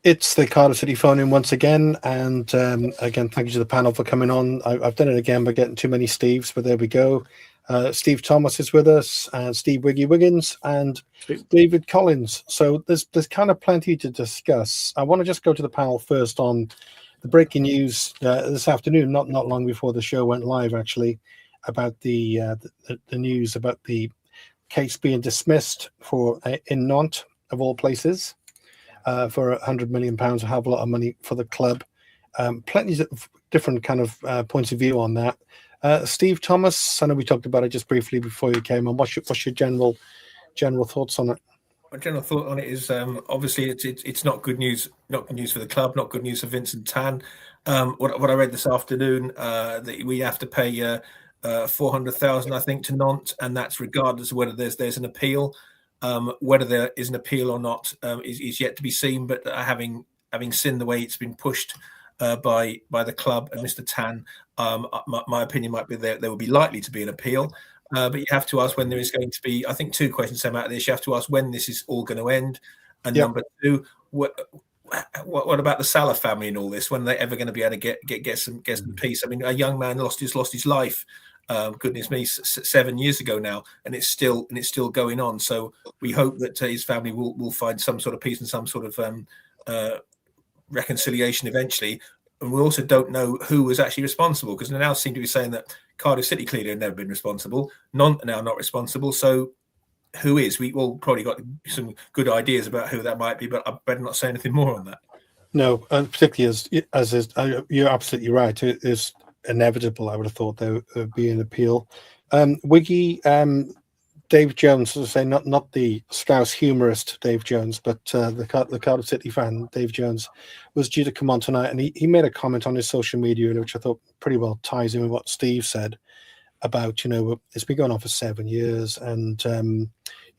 It's the Cardiff City phone in once again, and again, thank you to the panel for coming on. I've done it again by getting too many Steves, but there we go. Steve Thomas is with us, and Steve Wiggy Wiggins, and David Collins. So there's kind of plenty to discuss. I want to just go to the panel first on the breaking news this afternoon, not long before the show went live, actually, about the news about the case being dismissed for in Nantes, of all places. For £100 million, a hell of a lot of money for the club. Plenty of different kind of points of view on that. Steve Thomas, I know we talked about it just briefly before you came on. What's your general thoughts on it? My general thought on it is obviously it's not good news. Not good news for the club. Not good news for Vincent Tan. What I read this afternoon that we have to pay 400,000, I think, to Nantes, and that's regardless of whether there's an appeal. Whether there is an appeal or not is yet to be seen. But having seen the way it's been pushed by the club and Mr. Tan, my opinion might be there will be likely to be an appeal. But you have to ask when there is going to be. I think two questions come out of this. You have to ask when this is all going to end, and number two, what about the Sala family and all this? When are they ever going to be able to get some peace? I mean, a young man lost his life. Goodness me, 7 years ago now, and it's still going on. So we hope that his family will find some sort of peace and some sort of reconciliation eventually. And we also don't know who was actually responsible, because they now seem to be saying that Cardiff City clearly have never been responsible. Nantes are now not responsible. So who is? We all probably got some good ideas about who that might be, but I better not say anything more on that. No, and particularly as is, you're absolutely right. It is inevitable. I would have thought there would be an appeal. Wiggy, Dave Jones, as I say, not the Scouse humorist Dave Jones, but the Cardiff City fan Dave Jones, was due to come on tonight, and he made a comment on his social media, which I thought pretty well ties in with what Steve said about, it's been going on for 7 years, and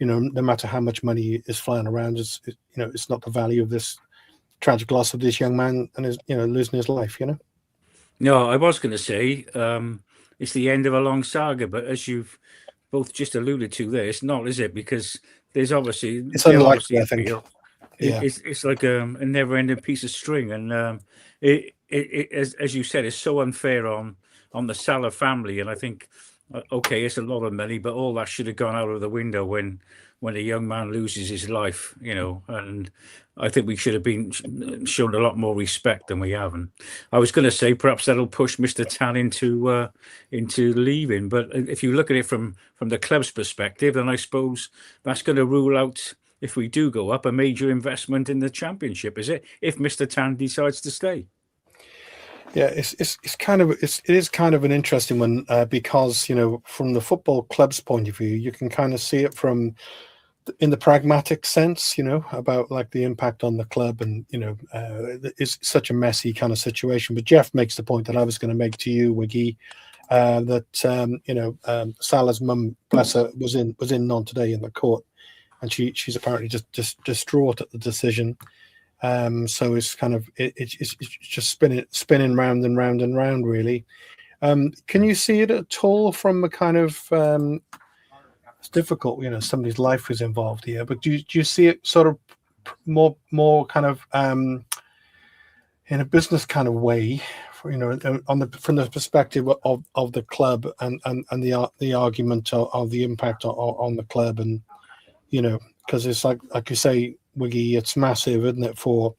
no matter how much money is flying around, it's not the value of this tragic loss of this young man and his losing his life. No, I was going to say it's the end of a long saga, but as you've both just alluded to there, it's not, is it? Because there's obviously... It's unlikely, I think. Yeah. It's like a never-ending piece of string. And it as you said, it's so unfair on the Sala family. And I think, okay, it's a lot of money, but all that should have gone out of the window when a young man loses his life, and I think we should have been shown a lot more respect than we have. And I was going to say perhaps that'll push Mr. Tan into leaving. But if you look at it from the club's perspective, then I suppose that's going to rule out, if we do go up, a major investment in the Championship, is it? If Mr. Tan decides to stay. Yeah, it is kind of an interesting one because from the football club's point of view, you can kind of see it in the pragmatic sense, about like the impact on the club, and it's such a messy kind of situation. But Jeff makes the point that I was going to make to you, Wiggy, that Salah's mum, bless her, was in Nantes today in the court, and she's apparently just distraught at the decision. So it's kind of it's just spinning round and round and round, really. Can you see it at all from a kind of it's difficult, somebody's life is involved here, but do you see it sort of more kind of in a business kind of way, from the perspective of the club and the argument of the impact on the club, and because it's like you say, Wiggy, it's massive, isn't it, for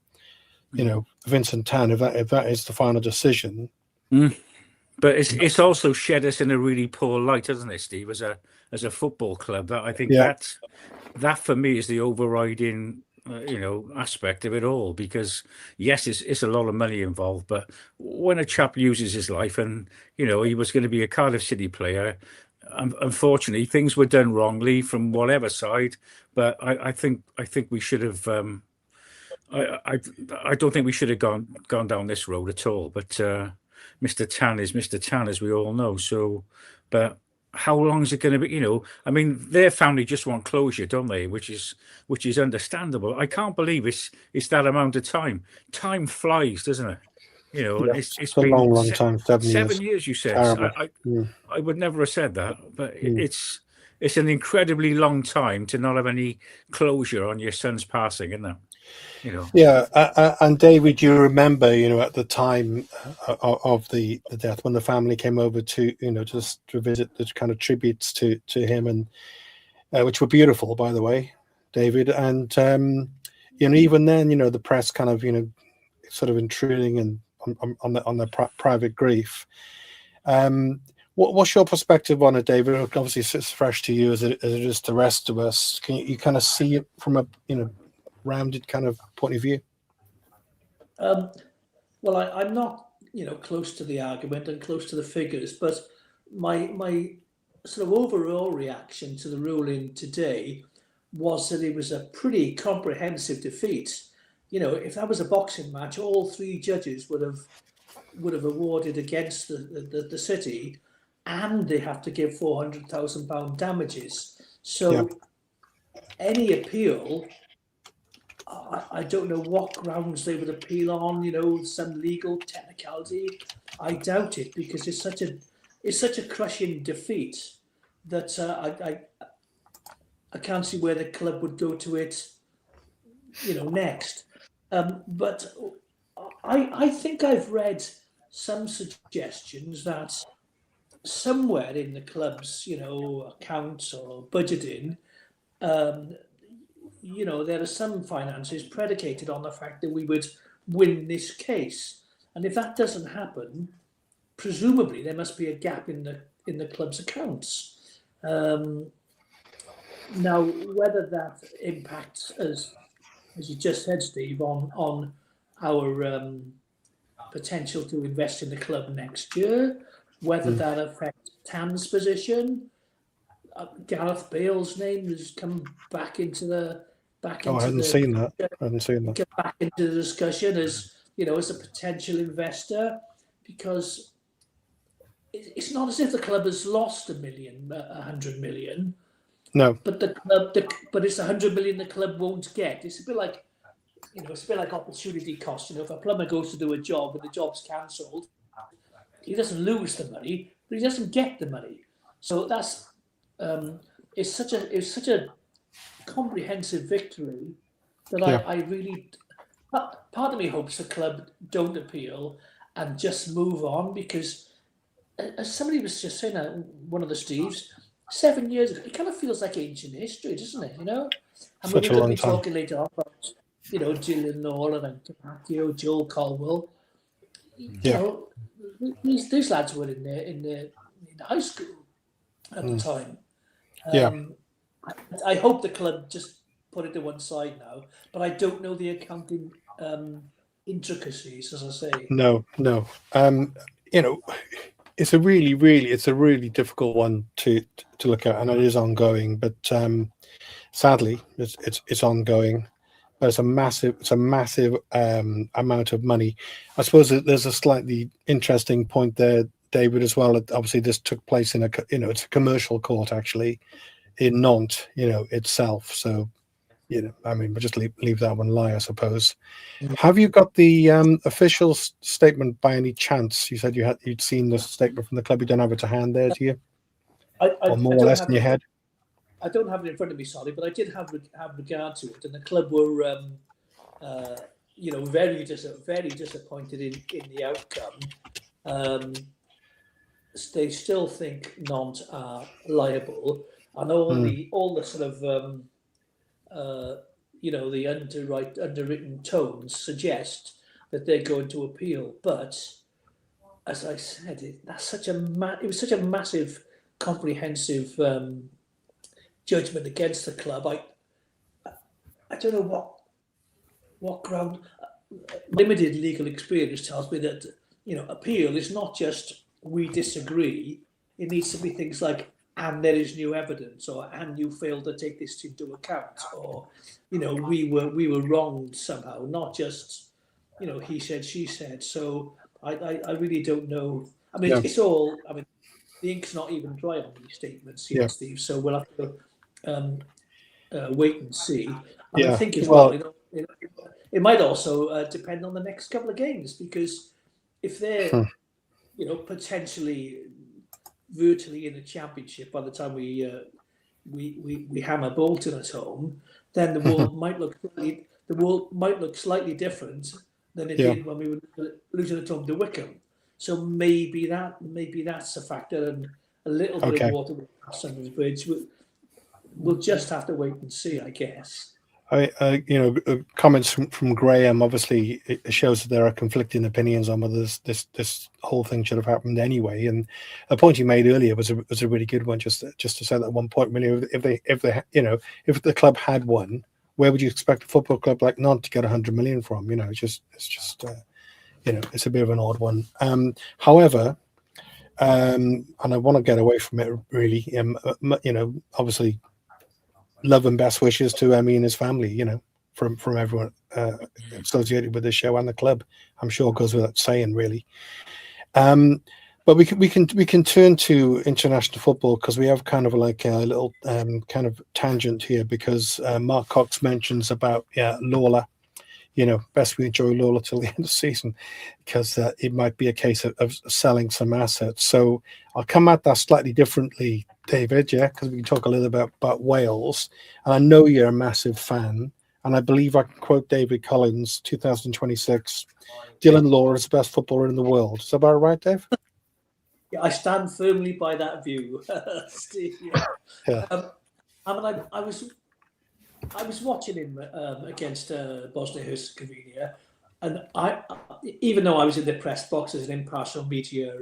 Vincent Tan, if that is the final decision. But it's also shed us in a really poor light, hasn't it, Steve, as a football club? That I think that for me is the overriding aspect of it all, because yes, it's a lot of money involved, but when a chap loses his life, and he was going to be a Cardiff City player, unfortunately things were done wrongly from whatever side, but I think we should have I don't think we should have gone down this road at all. But Mr. Tan is Mr. Tan, as we all know. So, but how long is it going to be? I mean, their family just want closure, don't they? Which is understandable. I can't believe it's that amount of time. Time flies, doesn't it? It's a been long time. 7 years. You said. I would never have said that, but it's an incredibly long time to not have any closure on your son's passing, isn't it? you know. Yeah, and David, you remember, at the time of the death, when the family came over to, just to visit the kind of tributes to him, and which were beautiful, by the way, David. And even then, the press kind of, sort of intruding and on their private grief. What's your perspective on it, David? Obviously, it's fresh to you as it is to the rest of us. Can you kind of see it from a rounded kind of point of view? Well, I'm not, close to the argument and close to the figures, but my sort of overall reaction to the ruling today was that it was a pretty comprehensive defeat. If that was a boxing match, all three judges would have awarded against the city, and they have to give £400,000 damages. So any appeal, I don't know what grounds they would appeal on, some legal technicality. I doubt it, because it's such a crushing defeat that I can't see where the club would go to it, next. But I think I've read some suggestions that somewhere in the club's, accounts or budgeting, there are some finances predicated on the fact that we would win this case. And if that doesn't happen, presumably there must be a gap in the club's accounts. Now, whether that impacts, as you just said, Steve, on our potential to invest in the club next year, whether that affects Tan's position. Gareth Bale's name has come back into the I hadn't seen that. Back into the discussion as as a potential investor, because it's not as if the club has lost 100 million. No, but but it's 100 million the club won't get. It's a bit like opportunity cost. If a plumber goes to do a job and the job's cancelled, he doesn't lose the money, but he doesn't get the money. So that's it's such a comprehensive victory that I really, part of me hopes the club don't appeal and just move on, because as somebody was just saying, one of the Steves, 7 years ago, it kind of feels like ancient history, doesn't it? And such we're a going to long be time. talking later on about Gillian Nolan and Capaccio, Joel Colwell. These lads were in high school at the time. I hope the club just put it to one side now, but I don't know the accounting intricacies, as I say. No. It's a really difficult one to look at, and it is ongoing. But sadly, it's ongoing. But it's a massive amount of money. I suppose there's a slightly interesting point there, David, as well. Obviously, this took place in it's a commercial court actually in Nantes, itself. So, we'll just leave that one lie, I suppose. Have you got the official statement by any chance? You said you'd seen the statement from the club. You don't have it to hand there, do you? Or more or less in your head? I don't have it in front of me, sorry, but I did have regard to it, and the club were, very disappointed in the outcome. They still think Nantes are liable, and all the sort of the underwritten tones suggest that they're going to appeal. But as I said, it was such a massive, comprehensive judgment against the club. I don't know what ground. Limited legal experience tells me that appeal is not just we disagree. It needs to be things like, and there is new evidence, or and you failed to take this into account, or we were wronged somehow, not just he said, she said. So I really don't know. It's all. The ink's not even dry on these statements yet, Steve. So we'll have to wait and see. And I think as well, it might also depend on the next couple of games, because if they're potentially virtually in the championship by the time we hammer Bolton at home, then the world might look the world might look slightly different than it did when we were losing at home to Wickham. So maybe that's a factor, and a little bit of water will pass under the bridge. We'll just have to wait and see, I guess. Comments from Graham, obviously it shows that there are conflicting opinions on whether this whole thing should have happened anyway. And a point he made earlier was a really good one, just to say that one point, really, if the club had won, where would you expect a football club like Nantes to get 100 million from? It's just it's a bit of an odd one. However, and I want to get away from it really. Obviously, love and best wishes to Emmy and his family, from everyone associated with the show and the club. I'm sure it goes without saying, really. But we can turn to international football, because we have kind of like a little kind of tangent here, because Mark Cox mentions about Lawler. Best we enjoy Lawler till the end of the season, because it might be a case of selling some assets. So I'll come at that slightly differently, David, because we can talk a little bit about Wales. And I know you're a massive fan, and I believe I can quote David Collins, 2026, Dylan Lawler is the best footballer in the world. Is that about right, Dave? Yeah, I stand firmly by that view, Steve. I was watching him against Bosnia-Herzegovina, and even though I was in the press box as an impartial media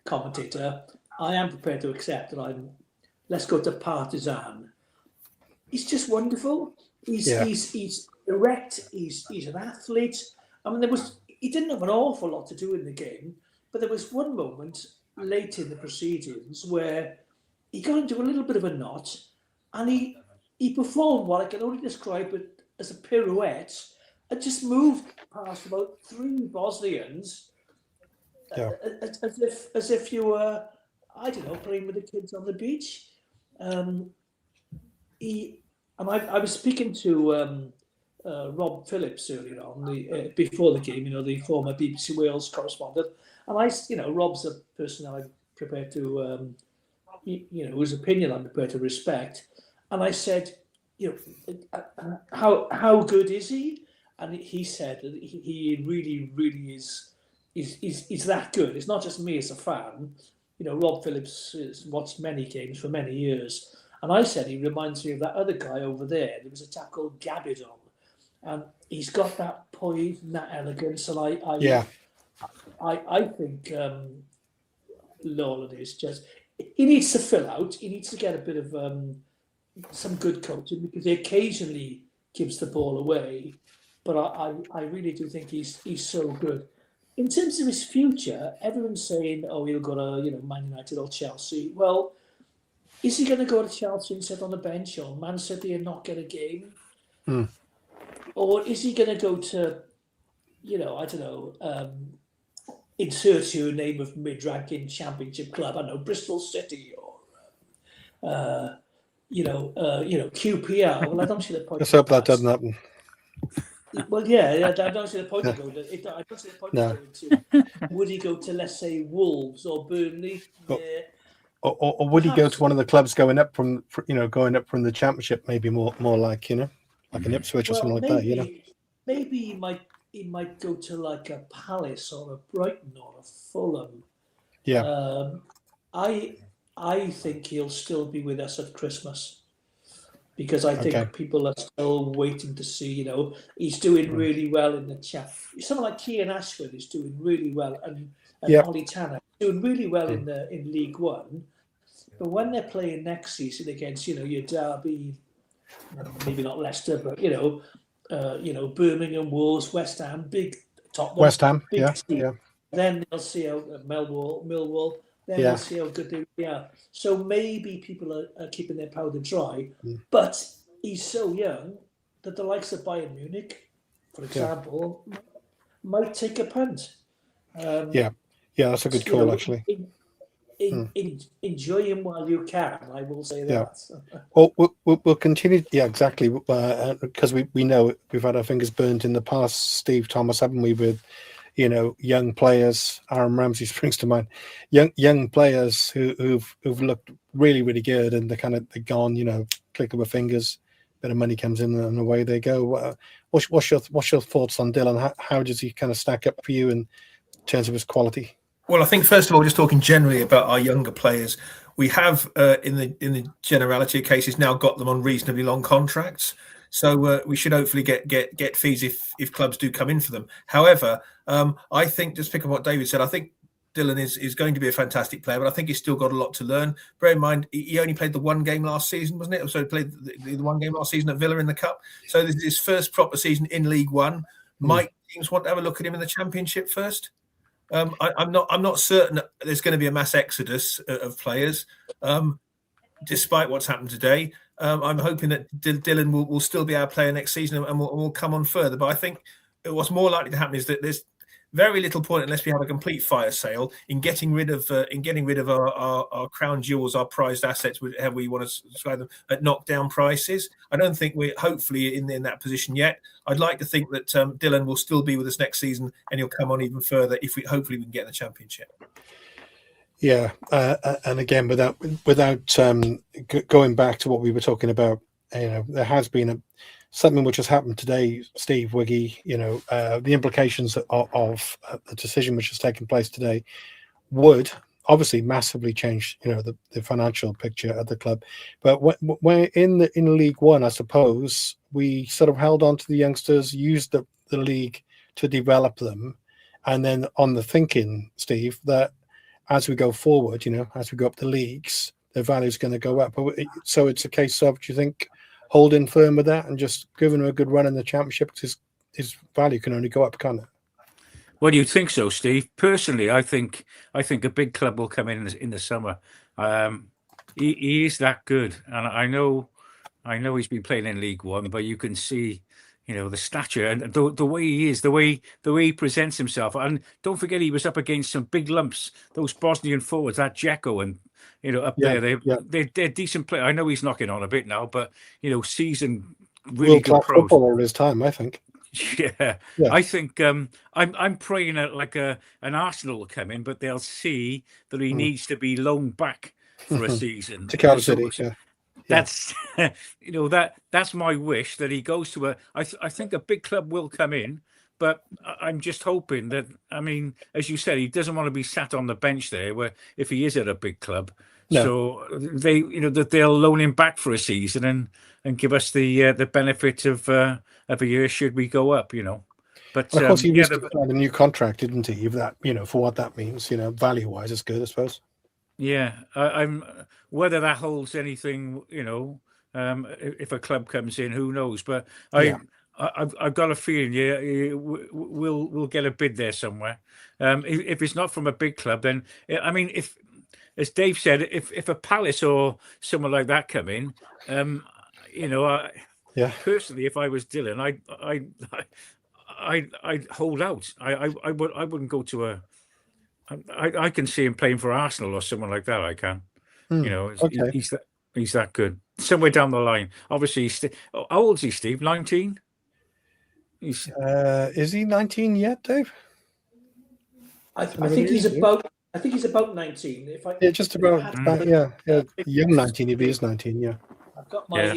commentator, I am prepared to accept that let's go to Partizan. He's just wonderful. He's direct. He's an athlete. I mean, he didn't have an awful lot to do in the game, but there was one moment late in the proceedings where he got into a little bit of a knot, and he performed what I can only describe it as a pirouette, and just moved past about 3 Bosnians, as if you were, I don't know, playing with the kids on the beach. I was speaking to Rob Phillips earlier on, before the game, the former BBC Wales correspondent, and Rob's a person I'm prepared to, whose opinion I'm prepared to respect. And I said, how good is he? And he said that he really, really is that good. It's not just me as a fan. Rob Phillips has watched many games for many years. And I said he reminds me of that other guy over there. There was a chap called Gabidon. And he's got that poise and that elegance. And I think Lawler is just... He needs to fill out. He needs to get a bit of... some good coaching, because he occasionally gives the ball away, but I really do think he's so good. In terms of his future, everyone's saying, he'll go to Man United or Chelsea. Well, is he going to go to Chelsea and sit on the bench, or Man City and not get a game? Or is he going to go to, I don't know, insert your name of mid-ranking championship club, I don't know, Bristol City or QPR. Well, I don't see the point. Let's hope that doesn't happen. Well, I don't see the point of going. I don't see the point of going to. Would he go to, let's say, Wolves or Burnley? Or would he go to one of the clubs going up from the Championship? Maybe more like like an Ipswich or something like that. Maybe he might go to like a Palace or a Brighton or a Fulham. Yeah. I think he'll still be with us at Christmas, because I think people are still waiting to see. He's doing really well in the chat. Someone like Kean Ashford is doing really well, and Ollie Tanner doing really well in League One. But when they're playing next season against your Derby, maybe not Leicester, but Birmingham, Wolves, West Ham, big top West Ham, big team. Then they'll see how Millwall. Then we'll see how good they are. So maybe people are keeping their powder dry, but he's so young that the likes of Bayern Munich, for example, might take a punt. That's a good call, actually. Enjoy him while you can. I will say that. We'll continue. Yeah, exactly. Because we know we've had our fingers burnt in the past, Steve Thomas, haven't we? With young players. Aaron Ramsey springs to mind. Young players who've looked really, really good, and they're gone. Click of a fingers, bit of money comes in, and away they go. what's your thoughts on Dylan? How does he kind of stack up for you in terms of his quality? Well, I think first of all, just talking generally about our younger players, we have in the generality of cases now got them on reasonably long contracts. So we should hopefully get fees if clubs do come in for them. However, I think, just picking up what David said, I think Dylan is going to be a fantastic player, but I think he's still got a lot to learn. Bear in mind, he only played the one game last season, wasn't it? So he played the one game last season at Villa in the Cup. So this is his first proper season in League One. Might teams want to have a look at him in the Championship first? I'm not certain that there's going to be a mass exodus of players, despite what's happened today. I'm hoping that Dylan will still be our player next season and will come on further. But I think what's more likely to happen is that there's very little point, unless we have a complete fire sale, in getting rid of our crown jewels, our prized assets, however we want to describe them, at knockdown prices. I don't think we're hopefully in that position yet. I'd like to think that Dylan will still be with us next season, and he'll come on even further if we hopefully we can get in the Championship. Yeah, and again, without going back to what we were talking about, there has been something which has happened today, Steve, Wiggy. The implications of the decision which has taken place today would obviously massively change, the financial picture of the club. But when in League One, I suppose we sort of held on to the youngsters, used the league to develop them, and then on the thinking, Steve, that as we go forward, as we go up the leagues, their value is going to go up. So it's a case of, do you think, holding firm with that and just giving him a good run in the Championship, because his value can only go up, can't it? Well, do you think so, Steve? Personally, I think a big club will come in the summer. He is that good, and I know he's been playing in League One, but you can see, the stature and the way he is, the way he presents himself. And don't forget, he was up against some big lumps, those Bosnian forwards, that Dzeko and there, they're decent players. I know he's knocking on a bit now, but seasoned really good pros. Football of his time, I think. Yeah. I think I'm praying that an Arsenal will come in, but they'll see that he needs to be loaned back for a season to Cardiff City. Yeah. That's that's my wish, that he goes to I think a big club will come in, but I'm just hoping that, as you said, he doesn't want to be sat on the bench there, where if he is at a big club. No. So they that they'll loan him back for a season and give us the benefit of a year should we go up, But of course, he was a new contract, didn't he? If that, for what that means, value wise, it's good, I suppose. Yeah, I'm whether that holds anything, if a club comes in, who knows? But I've got a feeling, we'll get a bid there somewhere. If it's not from a big club, then if, as Dave said, if a Palace or someone like that come in, personally, if I was Dylan, I'd hold out. I wouldn't go to a. I can see him playing for Arsenal or someone like that. I can, okay. He's that good. Somewhere down the line, obviously. How old is he, Steve? 19. Is he 19 yet, Dave? I think he's about 19. Just about. Young 19. If he is 19, yeah. I've got my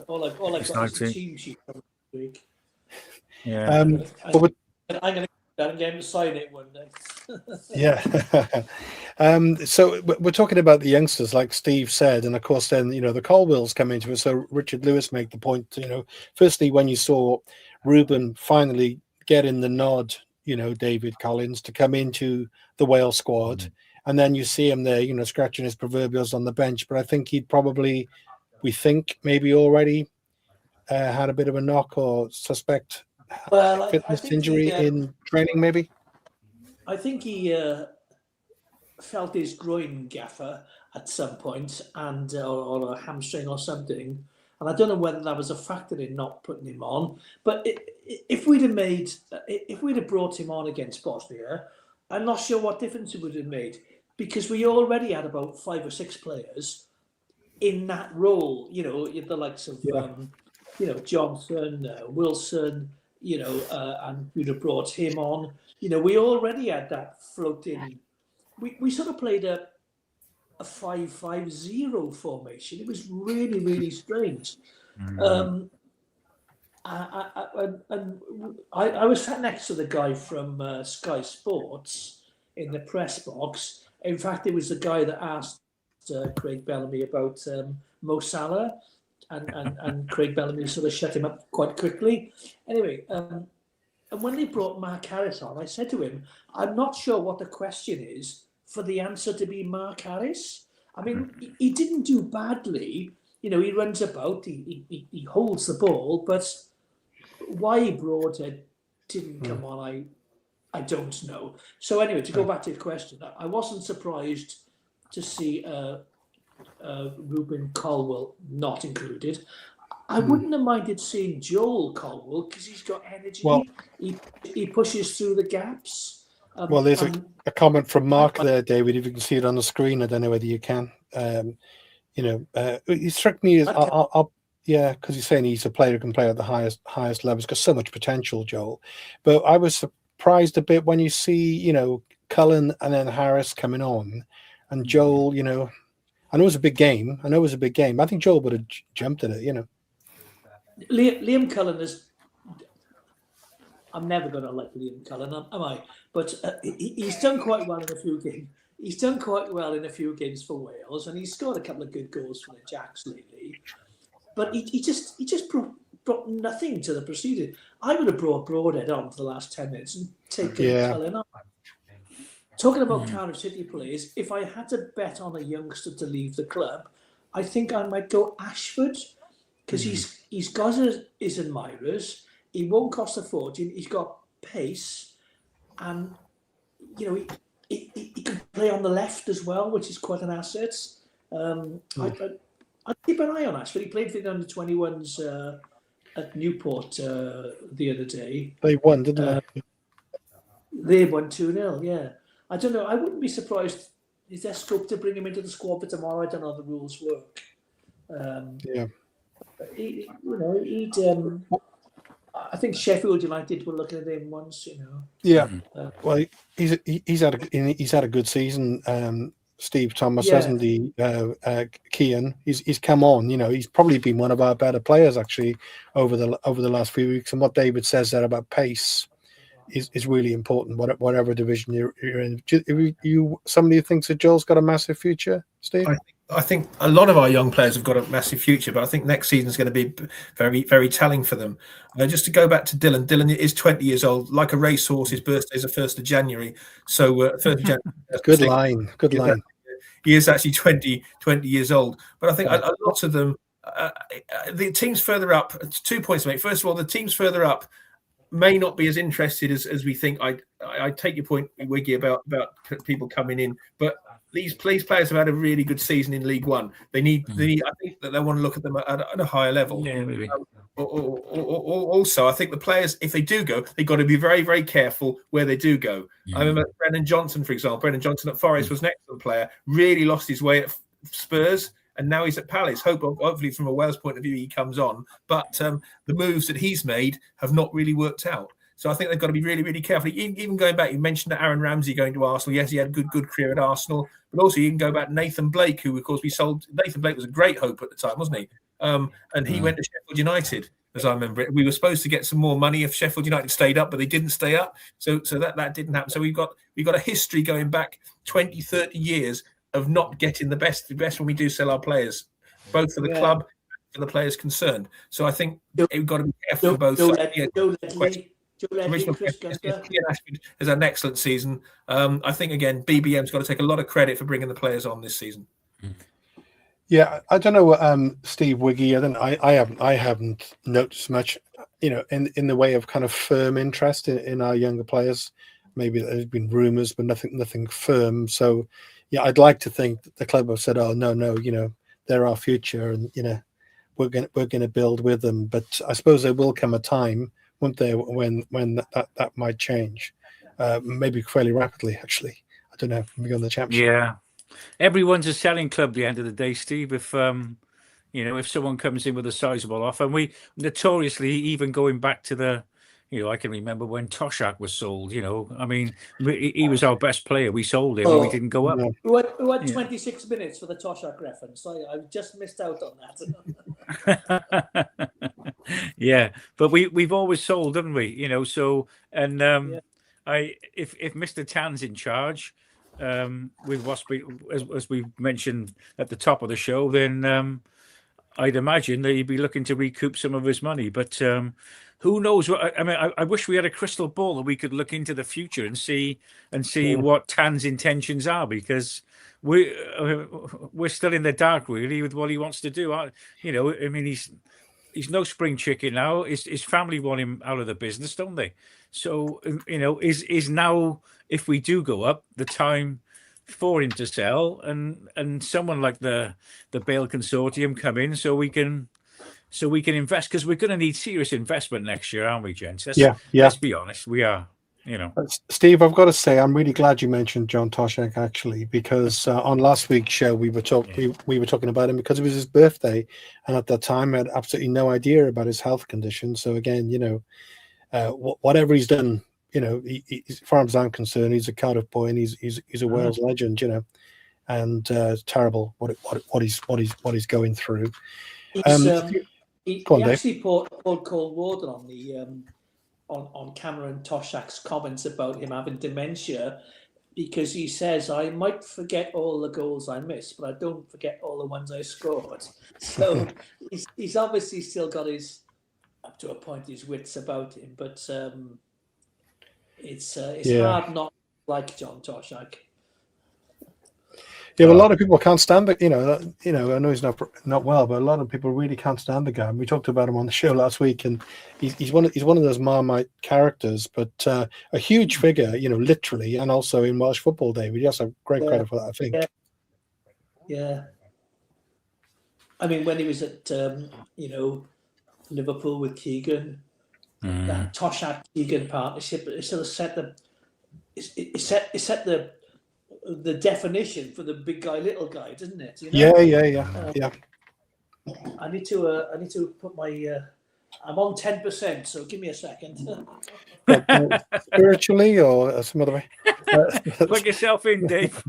all I've got is a team sheet from this week. Yeah. I'm going to get him to sign it one day. Yeah. So we're talking about the youngsters, like Steve said, and of course, then the Colwills come into it. So Richard Lewis made the point. Firstly, when you saw Ruben finally getting the nod, David Collins to come into the Wales squad, and then you see him there, scratching his proverbials on the bench. But I think we think maybe already had a bit of a knock or suspect. Fitness injury in training, maybe. I think he felt his groin gaffer at some point, and or a hamstring or something. And I don't know whether that was a factor in not putting him on. But if we'd have brought him on against Bosnia, I'm not sure what difference it would have made, because we already had about 5 or 6 players in that role. The likes of Johnson, Wilson. And we'd have brought him on. We already had that floating. We sort of played a 5-5-0 formation. It was really, really strange. And I was sat next to the guy from Sky Sports in the press box. In fact, it was the guy that asked Craig Bellamy about Mo Salah, and Craig Bellamy sort of shut him up quite quickly. Anyway, and when they brought Mark Harris on, I said to him, I'm not sure what the question is for the answer to be Mark Harris. I mean, he didn't do badly. You know, he runs about, he holds the ball, but why Broadhead didn't come on, I don't know. So anyway, to go back to your question, I wasn't surprised to see Ruben Colwell not included. I wouldn't have minded seeing Joel Colwell because he's got energy. Well, he pushes through the gaps. Well, there's a comment from Mark there, David. If you can see it on the screen, I don't know whether you can. He struck me as, because he's saying he's a player who can play at the highest level. He's got so much potential, Joel. But I was surprised a bit when you see, Cullen and then Harris coming on, and Joel. I know it was a big game. I think Joel would have jumped at it. Liam Cullen is. I'm never going to like Liam Cullen, am I? But he's done quite well in a few games. He's done quite well in a few games for Wales, and he's scored a couple of good goals for the Jacks lately. But he just brought nothing to the proceeding. I would have brought Broadhead on for the last 10 minutes and taken Cullen on. Talking about Cardiff City players, if I had to bet on a youngster to leave the club, I think I might go Ashford, because he's got his admirers. He won't cost a fortune. He's got pace, and he can play on the left as well, which is quite an asset. I'd keep an eye on Ashford. He played for the under-21s at Newport the other day. They won, didn't they? They won 2-0, yeah. I don't know. I wouldn't be surprised. Is there scope to bring him into the squad for tomorrow? I don't know how the rules work. I think Sheffield United were looking at him once, Yeah. Well, he's had a good season. Steve Thomas, hasn't he? Kean, he's come on. He's probably been one of our better players actually over the last few weeks. And what David says there about pace is really important. Whatever division you're in, you somebody who thinks that Joel's got a massive future, Steve? I think a lot of our young players have got a massive future, but I think next season is going to be very, very telling for them. Just to go back to Dylan. Dylan is 20 years old, like a racehorse. His birthday is the 1st of January. So 1st of January. Good line. He is actually 20 years old. But I think a lot of them, the teams further up, 2 points to make. First of all, the teams further up may not be as interested as we think. I take your point, Wiggy, about people coming in, but these players have had a really good season in League One. They need. I think that they want to look at them at a higher level. Yeah, maybe. Also, I think the players, if they do go, they've got to be very, very careful where they do go. I remember Brennan Johnson, for example. Brennan Johnson at Forest was an excellent player. Really lost his way at Spurs, and now he's at Palace. Hopefully, from a Wales point of view, he comes on. But the moves that he's made have not really worked out. So I think they've got to be really, really careful. Even going back, you mentioned that Aaron Ramsey going to Arsenal. Yes, he had a good career at Arsenal. But also you can go back to Nathan Blake, who, of course, we sold. Nathan Blake was a great hope at the time, wasn't he? And he went to Sheffield United, as I remember it. We were supposed to get some more money if Sheffield United stayed up, but they didn't stay up. So that didn't happen. So we've got a history going back 20, 30 years of not getting the best when we do sell our players, both for the club and for the players concerned. So I think we've got to be careful for both. Ian Ashford has had an excellent season. I think again, BBM's got to take a lot of credit for bringing the players on this season. Yeah, I don't know, Steve Wiggy. I haven't noticed much, in the way of kind of firm interest in our younger players. Maybe there's been rumours, but nothing firm. So, yeah, I'd like to think that the club have said, "Oh no, they're our future, and we're going to build with them." But I suppose there will come a time, won't there, when that might change, maybe fairly rapidly. Actually, I don't know. Maybe on the championship. Yeah, everyone's a selling club. At the end of the day, Steve. If if someone comes in with a sizable offer, and we notoriously, even going back to the, I can remember when Toshack was sold. I mean, he was our best player. We sold him, and we didn't go up. No. We had 26 minutes for the Toshack reference. I just missed out on that. Yeah, but we've always sold, haven't we? So and Yeah. if Mr. Tan's in charge, with Wasp, as we mentioned at the top of the show, then I'd imagine that he'd be looking to recoup some of his money. But who knows? I mean, I wish we had a crystal ball that we could look into the future and see what Tan's intentions are, because we're still in the dark really with what he wants to do. I mean, he's no spring chicken now. His family want him out of the business, don't they? So is now, if we do go up, the time for him to sell, and someone like the Bale Consortium come in so we can invest, because we're going to need serious investment next year, aren't we, gents? Let's be honest, we are. Steve, I've got to say, I'm really glad you mentioned John Toshack, actually, because on last week's show we were talking about him because it was his birthday, and at that time I had absolutely no idea about his health condition. So again, whatever he's done, as far as I'm concerned, he's a Cardiff boy, and he's a Wales legend, and terrible what he's going through. He actually poured cold water on the on Cameron Toshack's comments about him having dementia, because he says, I might forget all the goals I missed, but I don't forget all the ones I scored. So he's obviously still got up to a point, his wits about him, but it's hard not to like John Toshack. Yeah, but a lot of people can't stand it. I know he's not well, but a lot of people really can't stand the guy. And we talked about him on the show last week, and he's one of those Marmite characters, but a huge figure, literally, and also in Welsh football, David. Yes, have great credit for that, I think. Yeah. I mean, when he was at Liverpool with Keegan, that Toshack Keegan partnership, it sort of set the definition for the big guy, little guy, doesn't it? Yeah. I need to put my. I'm on 10%, so give me a second. Spiritually or some other way? Plug yourself in, Dave.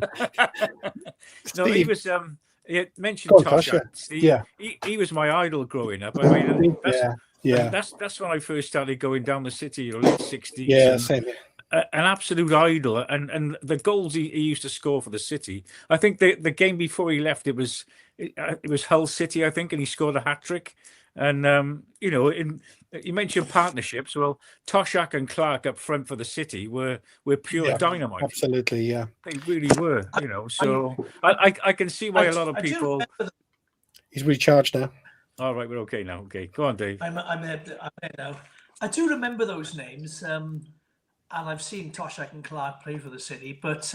No, he was. You mentioned Toshack. Yeah, he was my idol growing up. I mean, that's when I first started going down the city, late 60s. Yeah, same here. An absolute idol, and the goals he used to score for the city. I think the game before he left, it was Hull City, I think, and he scored a hat trick. And you mentioned partnerships. Well, Toshack and Clark up front for the City were pure dynamite. Absolutely, yeah, they really were. So I can see why a lot of people. He's recharged now. All right, we're okay now. Okay, go on, Dave. I'm there now. I do remember those names. And I've seen Toshack and Clark play for the City, but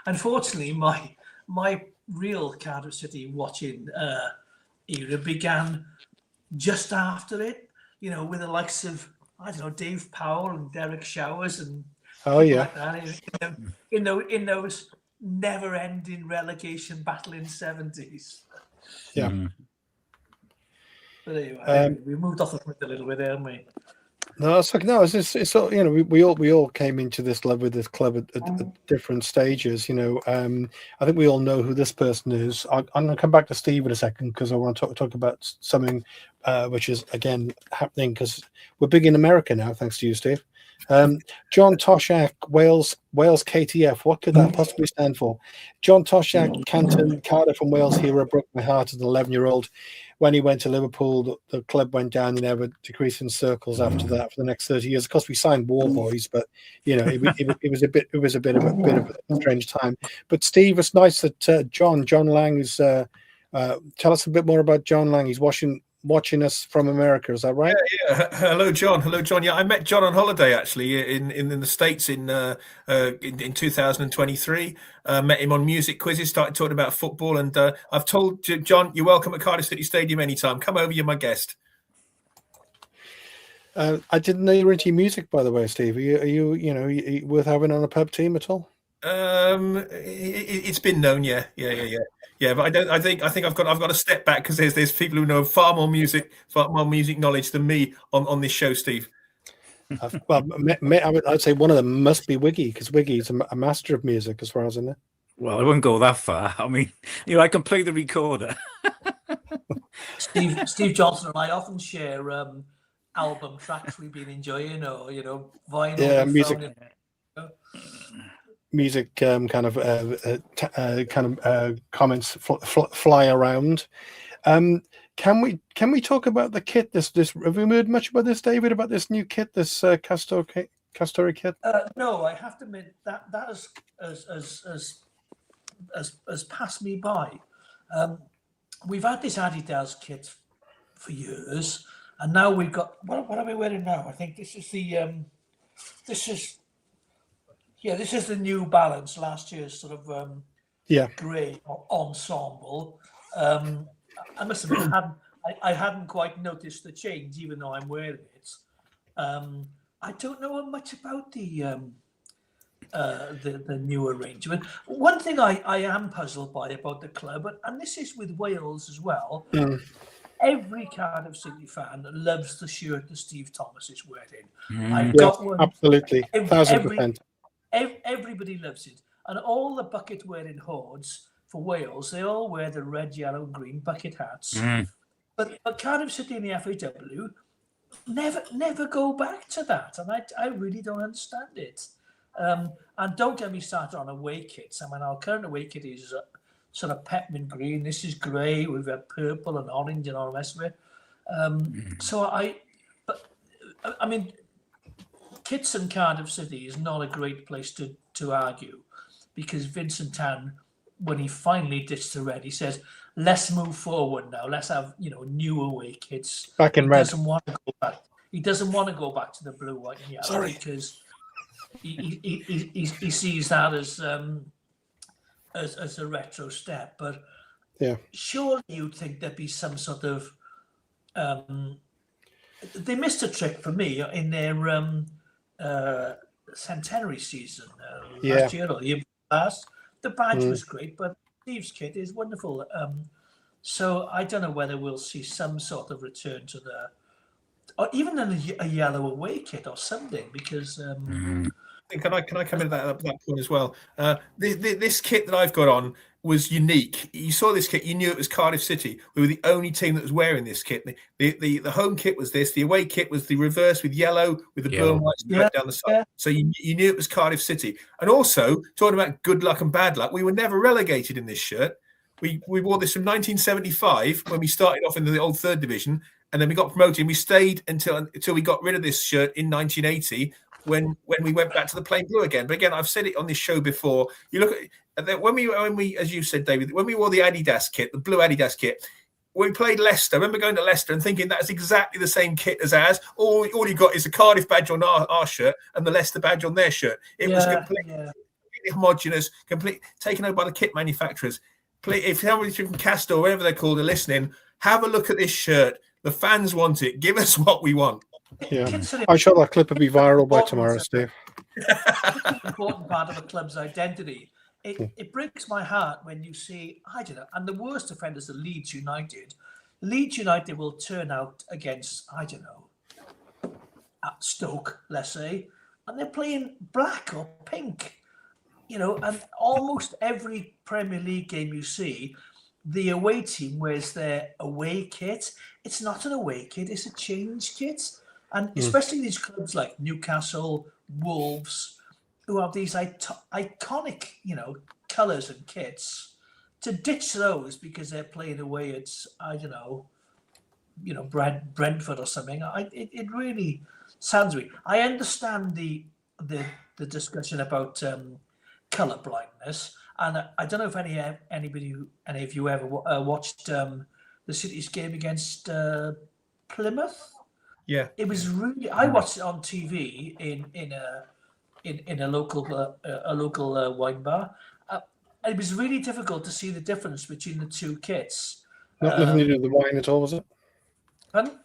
unfortunately, my real Cardiff City watching era began just after it. With the likes of Dave Powell and Derek Showers and like that, in those never-ending relegation battle in '70s. Yeah. But anyway, we moved off the point a little bit, haven't we? No, it's we all came into this love with this club at different stages. I think we all know who this person is. I'm going to come back to Steve in a second, because I want to talk about something which is again happening, because we're big in America now, thanks to you, Steve. John Toshack, Wales KTF. What could that possibly stand for? John Toshack, Canton, Cardiff and Wales hero, broke my heart as an 11-year-old. When he went to Liverpool, the club went down in ever decreasing circles after that for the next 30 years. Of course, we signed War Boys, but it was a bit of a strange time. But Steve, it's nice that John Lang is. Tell us a bit more about John Lang. He's watching us from America. Is that right? Yeah. Hello, John. Yeah, I met John on holiday actually in the States in 2023. Met him on music quizzes. Started talking about football, and I've told John, you're welcome at Cardiff City Stadium anytime. Come over, you're my guest. I didn't know you were into music, by the way, Steve. Are you worth having on a pub team at all? It's been known, yeah. But I think I've got to step back, because there's people who know far more music knowledge than me on this show, Steve. Well, I'd say one of them must be Wiggy, because Wiggy is a master of music, as far as I know. Well, I wouldn't go that far. I mean, I can play the recorder. Steve Johnson and I often share album tracks we've been enjoying, or vinyl. Yeah, we music. found in- Music comments fly around. Can we talk about the kit? This have we heard much about this, David? About this new kit, this Castori kit? No, I have to admit that has passed me by. We've had this Adidas kit for years, and now we've got what are we wearing now? I think this is the this is the New Balance, last year's sort of grey ensemble. I must admit, I hadn't quite noticed the change, even though I'm wearing it. I don't know much about the new arrangement. One thing I am puzzled by about the club, and this is with Wales as well. Every Cardiff City fan loves the shirt that Steve Thomas is wearing. I've got one. Absolutely, 1000%. Everybody loves it, and all the bucket wearing hordes for Wales, they all wear the red, yellow, and green bucket hats. But Cardiff City and the FAW never go back to that, and I really don't understand it. And don't get me started on away kits. I mean, our current away kit is sort of peppermint green. This is grey with purple and orange and all the rest of it. I mean, kits in Cardiff City is not a great place to argue, because Vincent Tan, when he finally ditched the red, he says, let's move forward now. Let's have, new away kits. Back in red. He doesn't want to go back. He doesn't want to go back to the blue, white, and yellow because he sees that as a retro step. But surely you'd think there'd be some sort of they missed a trick for me in their centenary season last year or the year past. The badge was great, but Steve's kit is wonderful. So I don't know whether we'll see some sort of return to or even a yellow away kit or something, because. Can I come in that point as well? This kit that I've got on was unique. You saw this kit, you knew it was Cardiff City. We were the only team that was wearing this kit. The home kit was this. The away kit was the reverse with yellow with the blue and white stripe down the side. Yeah. So you knew it was Cardiff City. And also, talking about good luck and bad luck, we were never relegated in this shirt. We wore this from 1975 when we started off in the old third division, and then we got promoted. And we stayed until we got rid of this shirt in 1980. When we went back to the plain blue again. But again, I've said it on this show before. You look at when we, as you said, David, when we wore the Adidas kit, the blue Adidas kit, when we played Leicester, I remember going to Leicester and thinking that's exactly the same kit as ours. All you got is a Cardiff badge on our shirt and the Leicester badge on their shirt. It was completely homogenous, completely taken over by the kit manufacturers. If somebody from Castor or whatever they're called are listening, have a look at this shirt. The fans want it. Give us what we want. Yeah, I'm sure that clip will be viral by tomorrow, Steve. It's an important part of a club's identity. It breaks my heart when you see, I don't know, and the worst offenders are Leeds United. Leeds United will turn out against, I don't know, at Stoke, let's say, and they're playing black or pink, and almost every Premier League game you see, the away team wears their away kit. It's not an away kit, it's a change kit. And especially these clubs like Newcastle, Wolves, who have these iconic, colours and kits, to ditch those because they're playing away at, I don't know, Brentford or something. It really sounds weird. I understand the discussion about colour blindness, and I don't know if any of you ever watched the City's game against Plymouth. Yeah, it was really. I watched it on TV in a local wine bar. It was really difficult to see the difference between the two kits. Nothing to do with the wine at all, was it? Pardon?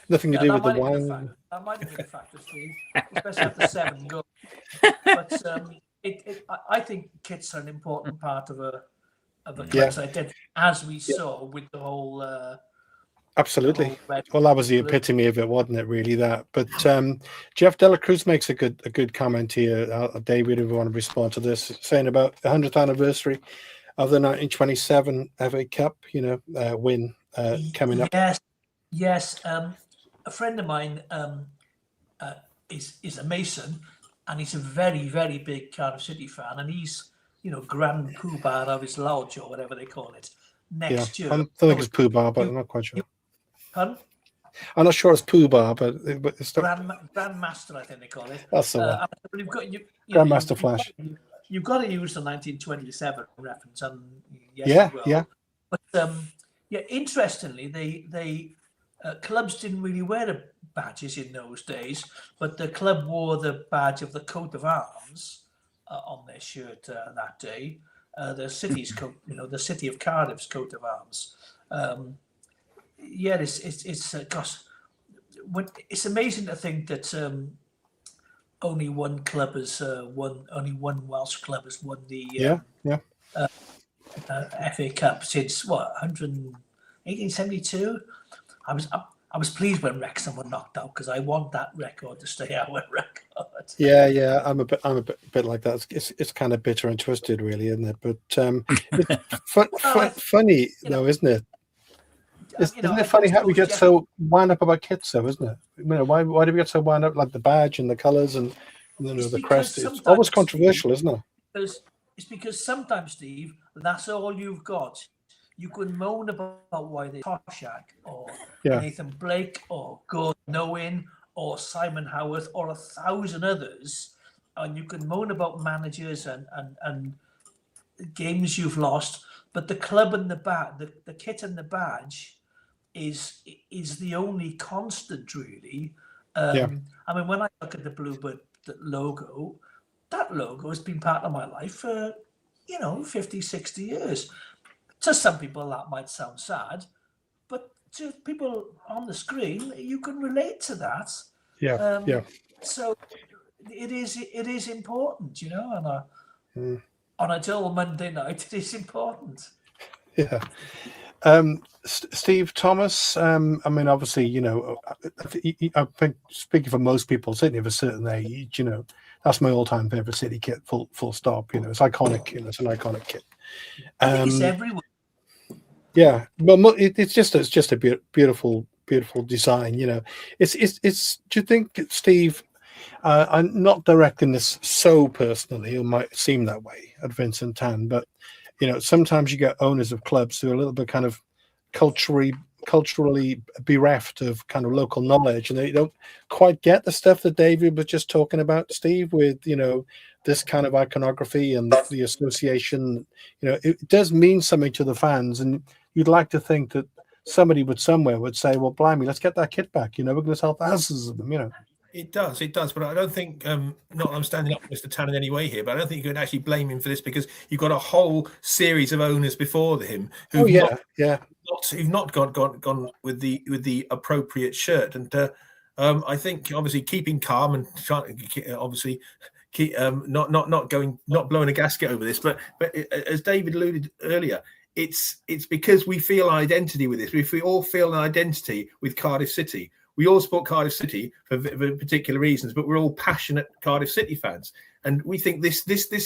Nothing to do with the wine. That might have been a factor, Steve, especially after 7 goals. But I think kits are an important part of a club's identity, as we saw with the whole. Absolutely. Well, that was the epitome of it, wasn't it? Really, that. But Jeff Dela Cruz makes a good comment here. David, if you want to respond to this, saying about the 100th anniversary of the 1927 FA Cup, win, coming up. Yes. A friend of mine is a Mason, and he's a very, very big Cardiff City fan, and he's, Grand Poobah of his lodge or whatever they call it next year. I don't think it's Poobah, but I'm not quite sure. Pardon? I'm not sure it's Poobah, but it's Grandmaster, I think they call it. That's the one. You've got Grandmaster Flash. You've got to use the 1927 reference, and yes, Yeah, you will. yeah. But interestingly, they clubs didn't really wear the badges in those days, but the club wore the badge of the coat of arms on their shirt that day. The city's coat, the city of Cardiff's coat of arms. Gosh, it's amazing to think that only one club has only one Welsh club has won the FA Cup since 1872. I was pleased when Wrexham were knocked out because I want that record to stay our record. Yeah. I'm a bit like that. It's kind of bitter and twisted, really, isn't it? But it's funny though, isn't it? Isn't it funny how we get so wound up about kits, though, isn't it? Why do we get so wound up, like the badge and the colours and the crest? It's always controversial, isn't it? It's because sometimes, Steve, that's all you've got. You can moan about why they Toshack or Nathan Blake or Gordon Owen or Simon Howarth or 1,000 others, and you can moan about managers and games you've lost, but the club and the kit and the badge is the only constant, really. I mean, when I look at the Bluebird logo, that logo has been part of my life for 50, 60 years. To some people that might sound sad, but to people on the screen, you can relate to that. So it is important, and on a dull Monday night, it is important. Yeah. Steve Thomas, I mean, obviously, I think speaking for most people, certainly of a certain age, that's my all-time favorite City kit, full stop. It's iconic. It's an iconic kit. I think it's everywhere. Yeah, well, it's just a beautiful design. It's. Do you think, Steve? I'm not directing this so personally. It might seem that way at Vincent Tan, but sometimes you get owners of clubs who are a little bit kind of culturally bereft of kind of local knowledge, and they don't quite get the stuff that David was just talking about, Steve, with this kind of iconography and the association. It does mean something to the fans, and you'd like to think that somebody somewhere would say, well, blimey, let's get that kit back. We're going to sell thousands of them. It does, but I don't think, not that I'm standing up for Mr. Tan in any way here, but I don't think you can actually blame him for this, because you've got a whole series of owners before him who've not gone with the appropriate shirt. And I think obviously keeping calm and trying to obviously not blowing a gasket over this, but as David alluded earlier, it's because we feel identity with this. If we all feel an identity with Cardiff City. We all support Cardiff City for particular reasons, but we're all passionate Cardiff City fans, and we think this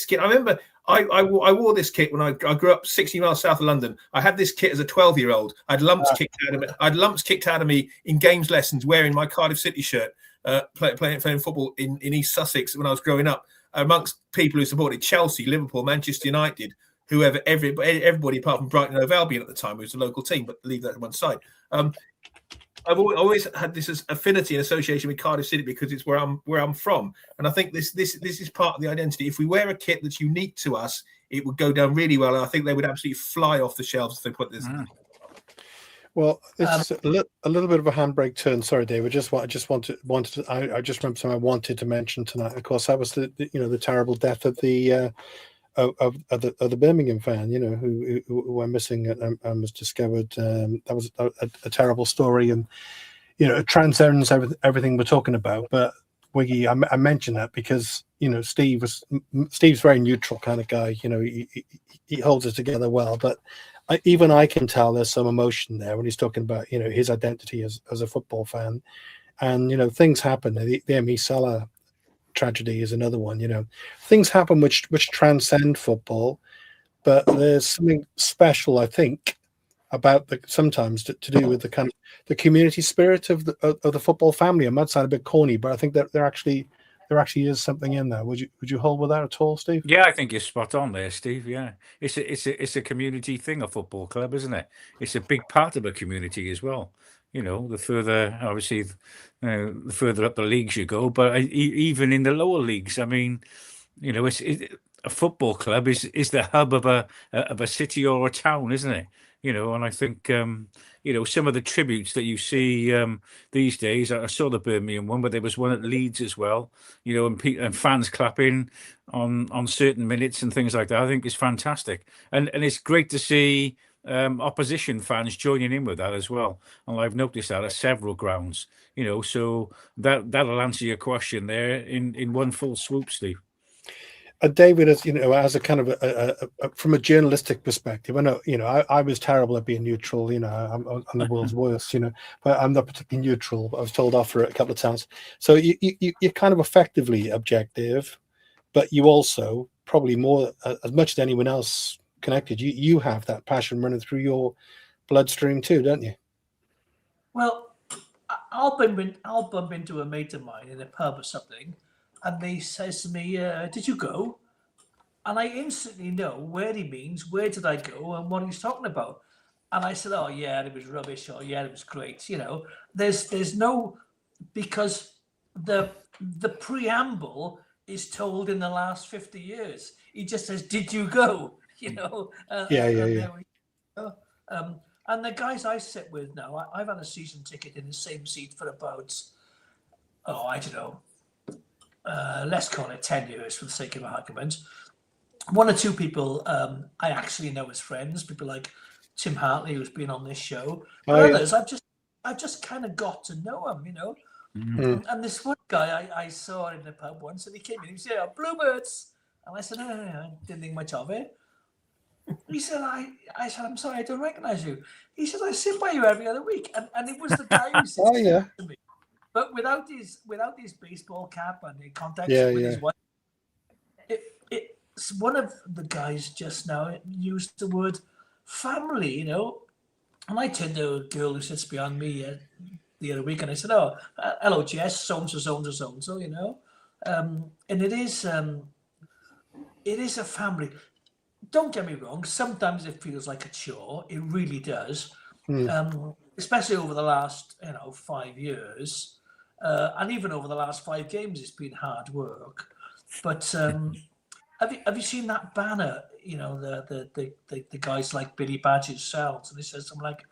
kit. I remember I wore this kit when I grew up 60 miles south of London. I had this kit as a 12-year-old. I'd lumps kicked out of me in games lessons wearing my Cardiff City shirt, playing football in East Sussex when I was growing up, amongst people who supported Chelsea, Liverpool, Manchester United, whoever, everybody apart from Brighton and Hove Albion at the time, who was the local team, but leave that to one side. I've always had this affinity and association with Cardiff City because it's where I'm from, and I think this is part of the identity. If we wear a kit that's unique to us, it would go down really well, and I think they would absolutely fly off the shelves if they put this. Well, it's a little bit of a handbrake turn. Sorry, Dave. I just remember something I wanted to mention tonight. Of course, that was the terrible death of the Birmingham fan, who were missing and was discovered. That was a terrible story, and it transcends everything we're talking about. But Wiggy, I mentioned that because Steve's very neutral kind of guy. He holds it together well, but even I can tell there's some emotion there when he's talking about his identity as a football fan, and things happen. The Emiliano Sala tragedy is another one. Things happen which transcend football, but there's something special, I think, about sometimes to do with the kind of the community spirit of the football family. It might sound a bit corny, but I think that there actually is something in there. Would you hold with that at all, Steve? Yeah, I think you're spot on there, Steve. Yeah, it's a community thing, a football club, isn't it? It's a big part of a community as well. The further, obviously, the further up the leagues you go, but even in the lower leagues, I mean, a football club is the hub of a city or a town, isn't it? And I think some of the tributes that you see these days. I saw the Birmingham one, but there was one at Leeds as well. And fans clapping on certain minutes and things like that. I think it's fantastic, and it's great to see opposition fans joining in with that as well. And I've noticed that at several grounds. So that'll answer your question there in one full swoop, Steve. David, as a kind of from a journalistic perspective, I know, I was terrible at being neutral. I'm the world's worst. But I'm not particularly neutral. But I was told off for it a couple of times. So you're kind of effectively objective, but you also probably more as much as anyone else connected. You have that passion running through your bloodstream too, don't you? Well, I'll bump into a mate of mine in a pub or something. And they says to me, did you go? And I instantly know where he means, where did I go, and what he's talking about. And I said, oh, yeah, it was rubbish, or yeah, it was great. There's no, because the preamble is told in the last 50 years. He just says, did you go? Yeah. And the guys I sit with now, I've had a season ticket in the same seat for about, I don't know, let's call it 10 years for the sake of argument. One or two people I actually know as friends, people like Tim Hartley, who's been on this show. But others, I've just kind of got to know him, Mm. And this one guy I saw in the pub once, and he came in, he said, Bluebirds. And I said, no, I didn't think much of it. He said, I said, I'm sorry, I don't recognize you. He said, I sit by you every other week. And it was the guy who sits to me. But without his baseball cap and the contacts with his wife, it's one of the guys just now used the word family, And I turned to a girl who sits behind me the other week, and I said, "Oh, hello, Jess, so and so, and it is a family. Don't get me wrong. Sometimes it feels like a chore. It really does, especially over the last 5 years. And even over the last 5 games, it's been hard work. But have you seen that banner? The guys like Billy Badger's sells, and it says something like,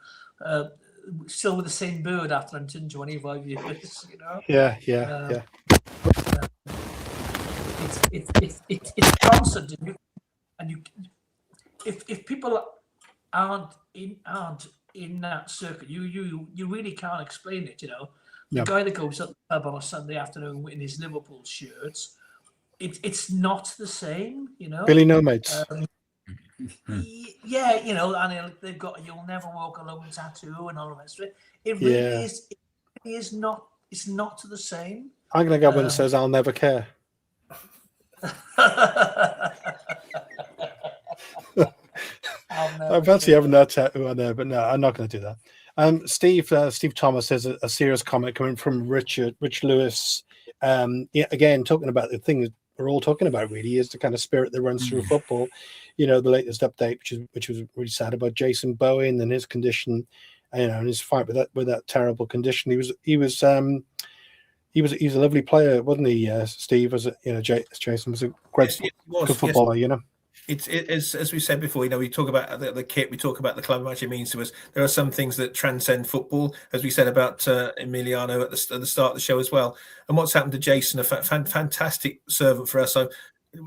"Still with the same bird after 125 years." Yeah. It's constant, and you if people aren't in that circuit, you really can't explain it. The guy that goes up the pub on a Sunday afternoon in his Liverpool shirts, it's not the same, Billy No Mates. Yeah, and they've got "You'll Never Walk Alone" tattoo and all the rest of it. It really is. It is not. It's not the same. I'm gonna go one that says "I'll never care." I fancy having that tattoo on there, but no, I'm not going to do that. Steve Thomas says a serious comment coming from Rich Lewis. Again, talking about the thing that we're all talking about really is the kind of spirit that runs through football. The latest update, which was really sad about Jason Bowen and his condition, and his fight with that terrible condition. He was a lovely player, wasn't he, Steve? Jason was a great good footballer, It's as we said before, we talk about the kit, we talk about the club, how much it means to us. There are some things that transcend football, as we said about Emiliano at the start of the show as well. And what's happened to Jason, a fantastic servant for us. So,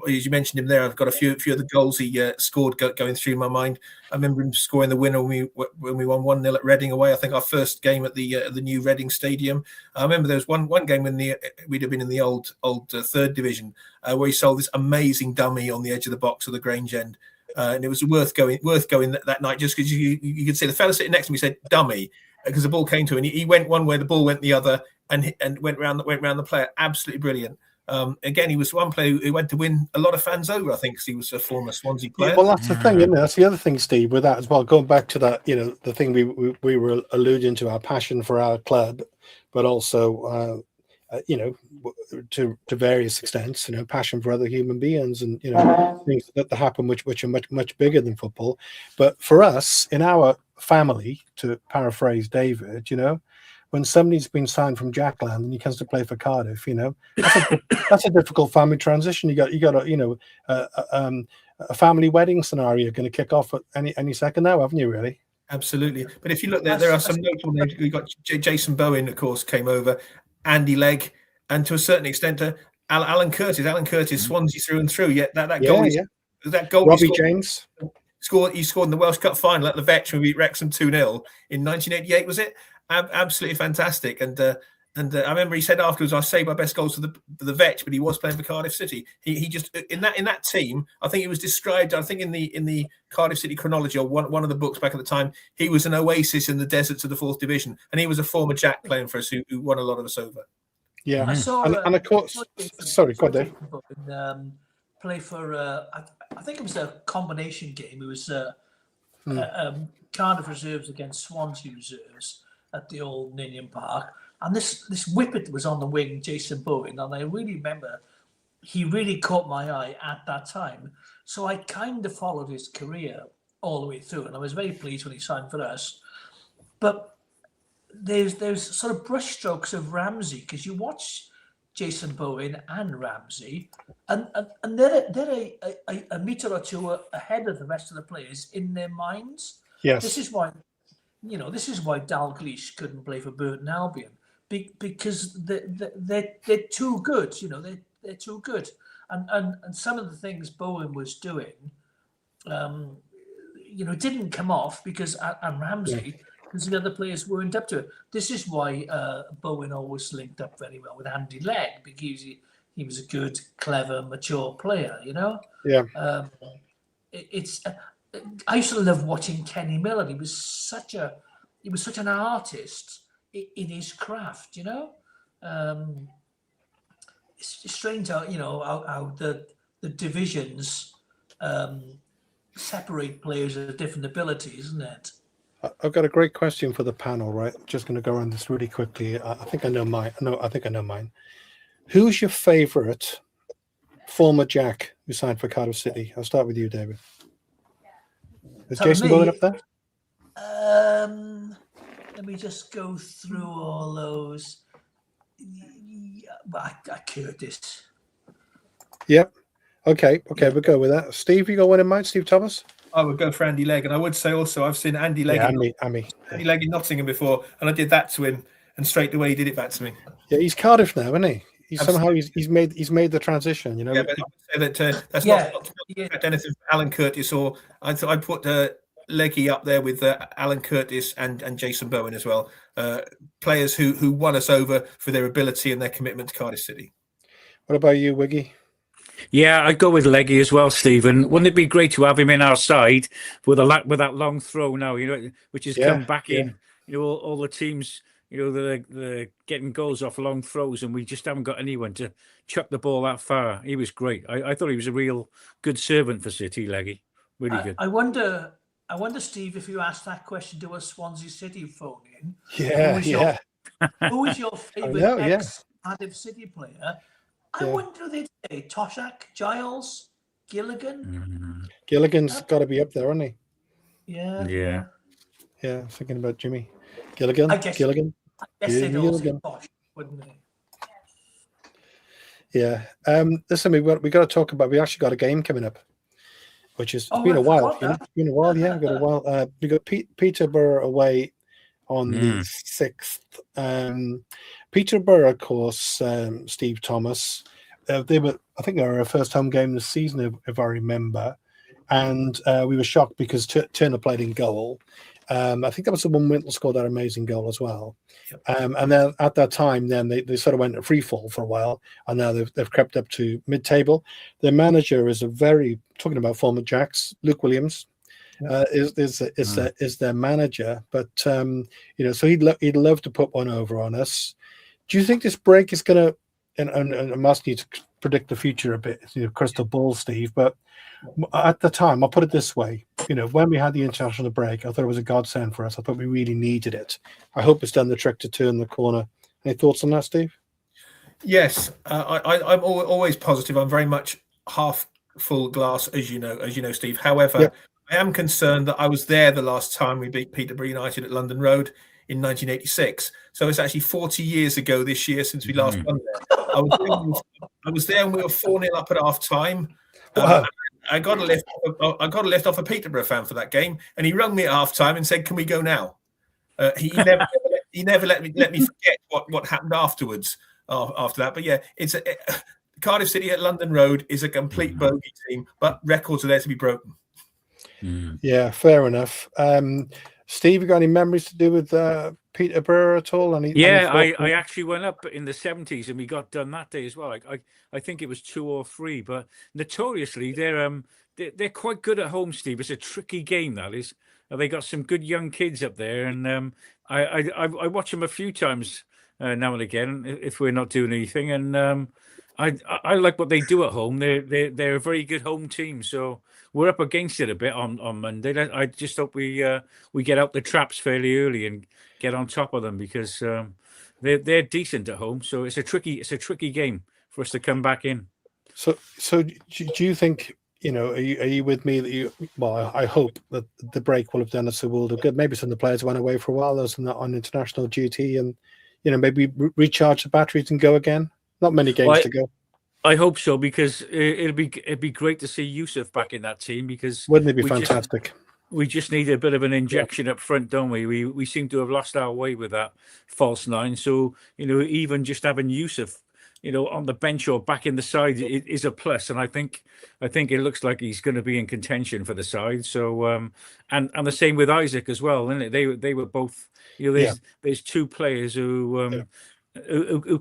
as you mentioned him there, I've got a few of the goals he scored going through my mind. I remember him scoring the winner when we won 1-0 at Reading away. I think our first game at the new Reading Stadium. I remember there was one game when we'd have been in the old third division where he sold this amazing dummy on the edge of the box of the Grange end, and it was worth going that night just because you could see the fella sitting next to me said dummy because the ball came to him and he went one way, the ball went the other, and went round the player. Absolutely brilliant. Again, he was one player who went to win a lot of fans over, I think, because he was a former Swansea player. Yeah, well, that's the thing, isn't it? That's the other thing, Steve, with that as well. Going back to that, the thing we were alluding to, our passion for our club, but also, to various extents, passion for other human beings, and things that happen which are much bigger than football. But for us, in our family, to paraphrase David, when somebody's been signed from Jackland and he comes to play for Cardiff, that's a difficult family transition. You got a family wedding scenario going to kick off at any second now, haven't you? Really? Absolutely. But if you look there are some notable names. We got Jason Bowen, of course, came over, Andy Legg, and to a certain extent, Alan Curtis. Alan Curtis, Swansea through and through. Yet that goal, Robbie James. He scored in the Welsh Cup final at the Vetch when we beat Wrexham 2-0 in 1988, was it? Absolutely fantastic. And I remember he said afterwards, I saved my best goals for the Vetch, but he was playing for Cardiff City. He just in that team, I think it was described, I think in the Cardiff City chronology, or one of the books back at the time, he was an oasis in the deserts of the 4th division, and he was a former Jack playing for us who won a lot of us over. Yeah, I saw, and of course, sorry, go on, Dave. Play for I think it was a combination game. It was Cardiff reserves against Swansea reserves at the old Ninian Park, and this whippet was on the wing, Jason Bowen, and I really remember he really caught my eye at that time. So I kind of followed his career all the way through, and I was very pleased when he signed for us. But there's sort of brushstrokes of Ramsey, because you watch Jason Bowen and Ramsey, and they're a metre or two ahead of the rest of the players in their minds. Yes, this is why Dalglish couldn't play for Burton Albion, because they're too good. They're too good, and some of the things Bowen was doing, didn't come off because and Ramsey. Because the other players weren't up to it. This is why Bowen always linked up very well with Andy Legg, because he was a good, clever, mature player. Yeah. I used to love watching Kenny Miller. He was such an artist in his craft. It's strange how how the divisions separate players of different abilities, isn't it? I've got a great question for the panel, right? Just going to go around this really quickly. I think I know mine. I think I know mine. Who's your favourite former Jack who signed for Cardiff City? I'll start with you, David. Is Jason Bowen up there? Let me just go through all those. Curtis. Yep. Okay, we'll go with that. Steve, you got one in mind? Steve Thomas? I would go for Andy Legg, and I would say also I've seen Andy Legg, Andy Legg in Nottingham before, and I did that to him, and straight away he did it back to me. Yeah, he's Cardiff now, isn't he? He's made the transition. Yeah, but I would say that that's not anything for Alan Curtis, or I'd put Leggy up there with Alan Curtis and Jason Bowen as well. Players who won us over for their ability and their commitment to Cardiff City. What about you, Wiggy? Yeah, I'd go with Leggy as well, Stephen. Wouldn't it be great to have him in our side with that long throw now, which has come back in. All the teams, they're getting goals off long throws, and we just haven't got anyone to chuck the ball that far. He was great. I thought he was a real good servant for City, Leggy. Really good. I wonder, Steve, if you asked that question to a Swansea City phone in. Who is your favourite ex-Cardiff City player? I wonder who they'd say. Toshack, Giles, Gilligan? Gilligan's got to be up there, hasn't he? Yeah. Yeah, thinking about Jimmy. Gilligan? I guess they'd all say Tosh, wouldn't they? Yeah. Listen, we got to talk about, we actually got a game coming up, which is been a while. It's been a while, yeah. We've got a while. We got Peterborough away on the 6th. Peterborough, of course, Steve Thomas. I think they were our first home game this season, if I remember. And we were shocked because Turner played in goal. I think that was the one Wintle scored that amazing goal as well. And then at that time, then they sort of went free fall for a while, and now they've crept up to mid-table. Their manager is talking about former Jacks, Luke Williams. Is their manager, but so he'd love to put one over on us. Do you think this break is going to and I must need to predict the future a bit, crystal ball, Steve. But at the time, I'll put it this way: when we had the international break, I thought it was a godsend for us. I thought we really needed it. I hope it's done the trick to turn the corner. Any thoughts on that, Steve? Yes, I'm always positive. I'm very much half full glass, as you know, Steve. However, Yep. I am concerned that I was there the last time we beat Peterborough United at London Road in 1986. So it's actually 40 years ago this year since we last won there. I was there and we were 4-0 up at half time. Wow. I got a lift off a Peterborough fan for that game, and he rung me at half time and said, "Can we go now?" He never let me forget what happened afterwards. After that, but yeah, Cardiff City at London Road is a complete bogey team, but records are there to be broken. Yeah, fair enough. Steve, you got any memories to do with Peterborough at all? I actually went up in the 70s and we got done that day as well. I think it was 2 or 3, but notoriously they're quite good at home, Steve. It's a tricky game, that is. They got some good young kids up there, and I watch them a few times now and again if we're not doing anything, and I like what they do at home. They're a very good home team, so we're up against it a bit on Monday. I just hope we get out the traps fairly early and get on top of them, because they're decent at home. So it's a tricky game for us to come back in. So do you think, are you with me that I hope that the break will have done us a world of good. Maybe some of the players went away for a while, those on international duty, and maybe recharge the batteries and go again. Not many games to go. I hope so, because it'd be great to see Yusuf back in that team, because wouldn't it be fantastic? We just need a bit of an injection up front, don't we? We seem to have lost our way with that false 9. So, even just having Yusuf, on the bench or back in the side is a plus. And I think it looks like he's going to be in contention for the side. So, and the same with Isaac as well, isn't it? They were both, there's 2 players who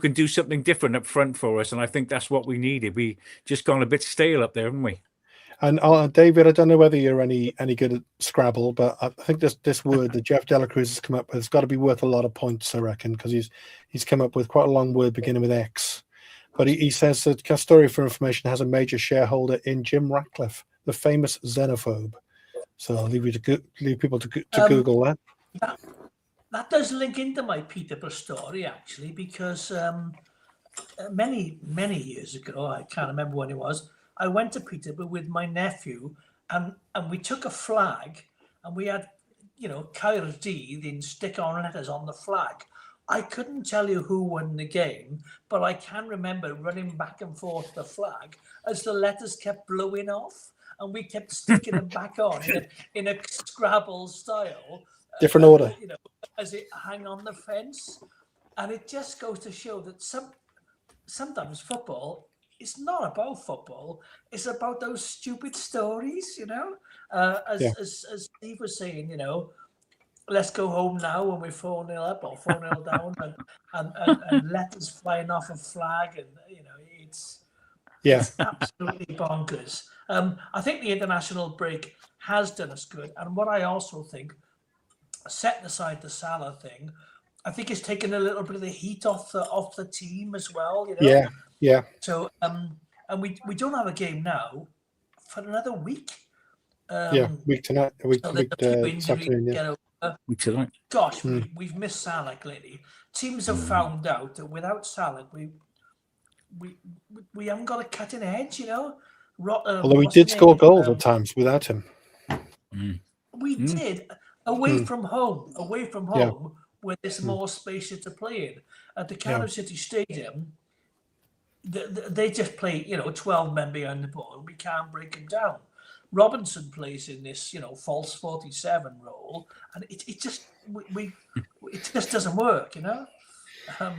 can do something different up front for us. And I think that's what we needed. We just gone a bit stale up there, haven't we? And David, I don't know whether you're any good at Scrabble, but I think this word that Jeff Delacruz has come up with has got to be worth a lot of points, I reckon, because he's come up with quite a long word beginning with X. But he says that Castoria for Information has a major shareholder in Jim Ratcliffe, the famous xenophobe. So I'll leave people to Google that. That does link into my Peterborough story, actually, because many years ago, I can't remember when it was, I went to Peterborough with my nephew, and we took a flag, and we had, Caerdydd in stick-on letters on the flag. I couldn't tell you who won the game, but I can remember running back and forth the flag as the letters kept blowing off, and we kept sticking them back on in a Scrabble style. Different order. As it hang on the fence. And it just goes to show that sometimes football is not about football. It's about those stupid stories, as Steve was saying, let's go home now when we're 4-0 up or 4-0 down, and letters flying off a flag, and it's absolutely bonkers. I think the international break has done us good, and what I also think, setting aside the Salah thing, I think it's taken a little bit of the heat off the team as well. Yeah. So and we don't have a game now for another week. Week tonight. Week tonight. Gosh, we've missed Salah lately. Teams have found out that without Salah, we haven't got a cutting edge, Although we did score goals at times without him. We did away from home, where there's more space to play in. At the Cardiff City Stadium, they just play, 12 men behind the ball, and we can't break them down. Robinson plays in this, false 47 role, and it just doesn't work, So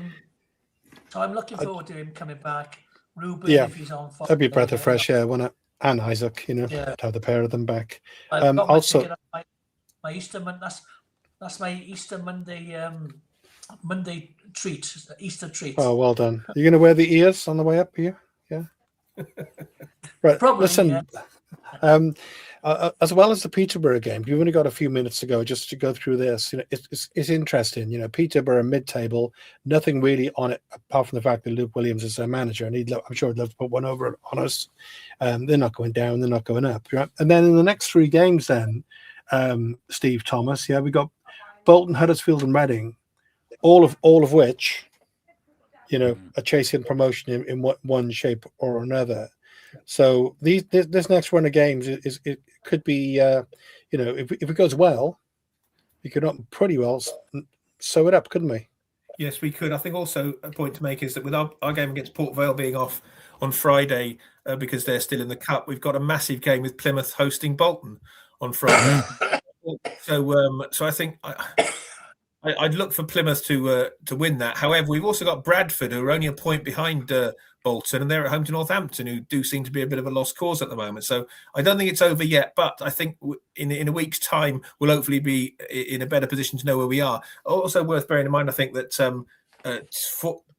I'm looking forward to him coming back. Ruben, if he's on fire. That'd be a breath of fresh air, wouldn't it? And Isaac, to have the pair of them back. Also, my Easter Monday. That's my Easter Monday Monday treat, Easter treat. Oh, well done. Are you going to wear the ears on the way up here? Yeah. Right. Probably, listen. yeah. as well as the Peterborough game, you've only got a few minutes to go just to go through this. It's interesting. Peterborough mid-table, nothing really on it apart from the fact that Luke Williams is their manager, and I'm sure he'd love to put one over on us. They're not going down, they're not going up. Right? And then in the next 3 games, then Steve Thomas, we got Bolton, Huddersfield, and Reading, all of which, are chasing promotion in one shape or another. So this next run of games it could be, if it goes well, we could not pretty well sew it up, couldn't we? Yes, we could. I think also a point to make is that with our game against Port Vale being off on Friday because they're still in the cup, we've got a massive game with Plymouth hosting Bolton on Friday. So I think I'd look for Plymouth to win that. However, we've also got Bradford, who are only a point behind Bolton, and they're at home to Northampton, who do seem to be a bit of a lost cause at the moment. So I don't think it's over yet, but I think in a week's time, we'll hopefully be in a better position to know where we are. Also worth bearing in mind, I think that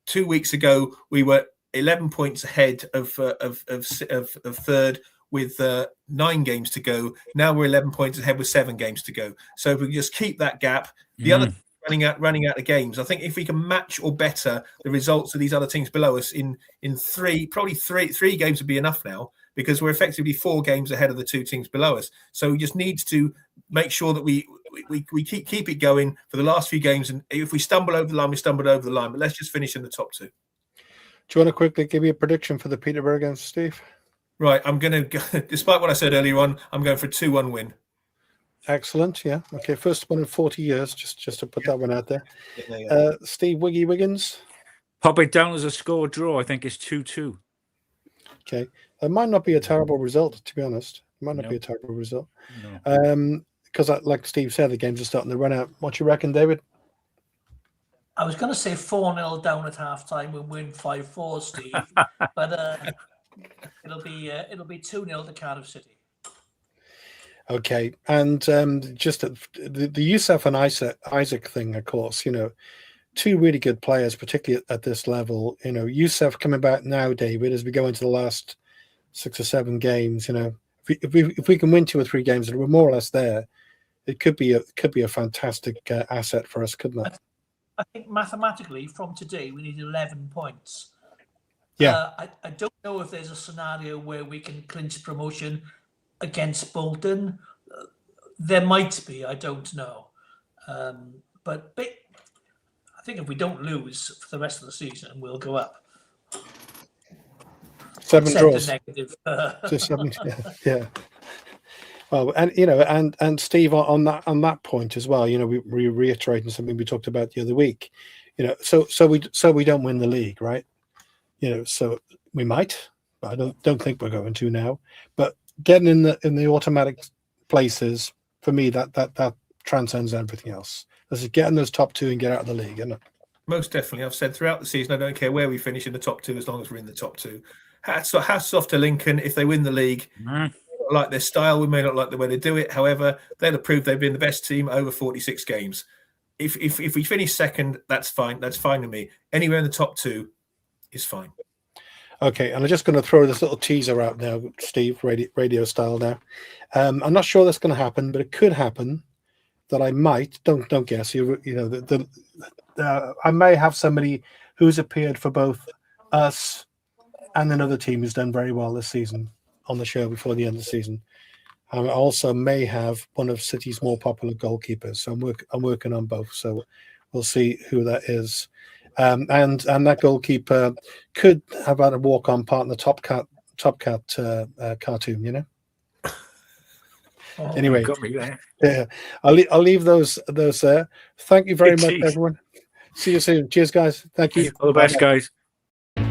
2 weeks ago, we were 11 points ahead of third with 9 games to go. Now we're 11 points ahead with 7 games to go. So if we just keep that gap, the other running out of games. I think if we can match or better the results of these other teams below us in three games would be enough now, because we're effectively 4 games ahead of the 2 teams below us. So we just need to make sure that we keep it going for the last few games. And if we stumble over the line, we stumbled over the line. But let's just finish in the top 2. Do you want to quickly give me a prediction for the Peterborough game, Steve? Right, I'm going to go, despite what I said earlier on, I'm going for a 2-1 win. Excellent. Yeah. Okay. First one in 40 years. Just to put that one out there. Steve Wiggins. Pop it down as a score draw. I think it's 2-2. Okay. It might not be a terrible result, to be honest. It might not be a terrible result. No. Because, like Steve said, the games are starting to run out. What you reckon, David? I was going to say 4-0 down at halftime and win 5-4, Steve, but it'll be 2-0 to Cardiff City. Okay, and just the Youssef and Isaac thing, of course, 2 really good players, particularly at this level. Youssef coming back now, David, as we go into the last 6 or 7 games. If we can win 2 or 3 games that we're more or less there, it could be a fantastic asset for us, couldn't it? I think mathematically, from today, we need 11 points. Yeah, I don't know if there's a scenario where we can clinch promotion against Bolton. There might be, I don't know. But I think if we don't lose for the rest of the season, we'll go up. 7 draws. Negative. So 7, yeah. Well, and Steve, on that point as well, we reiterating something we talked about the other week. So we don't win the league, right? So we might, but I don't think we're going to now. But getting in the automatic places, for me, that transcends everything else. This is getting those top 2 and get out of the league, isn't it? Most definitely. I've said throughout the season, I don't care where we finish in the top 2 as long as we're in the top 2. Hats off to Lincoln if they win the league. Like their style, we may not like the way they do it. However, they'll have proved they've been the best team over 46 games. If we finish second, that's fine. That's fine with me. Anywhere in the top 2 is fine. Okay, and I'm just going to throw this little teaser out now, Steve, radio style now. I'm not sure that's going to happen, but it could happen that I might. Don't guess. I may have somebody who's appeared for both us and another team who's done very well this season on the show before the end of the season. I also may have one of City's more popular goalkeepers. So I'm working on both. So we'll see who that is. And that goalkeeper could have had a walk-on part in the Top Cat cartoon, Anyway, got me there. Yeah, I'll leave those there. Thank you very much, everyone. See you soon. Cheers, guys. Thank you. All the best, guys.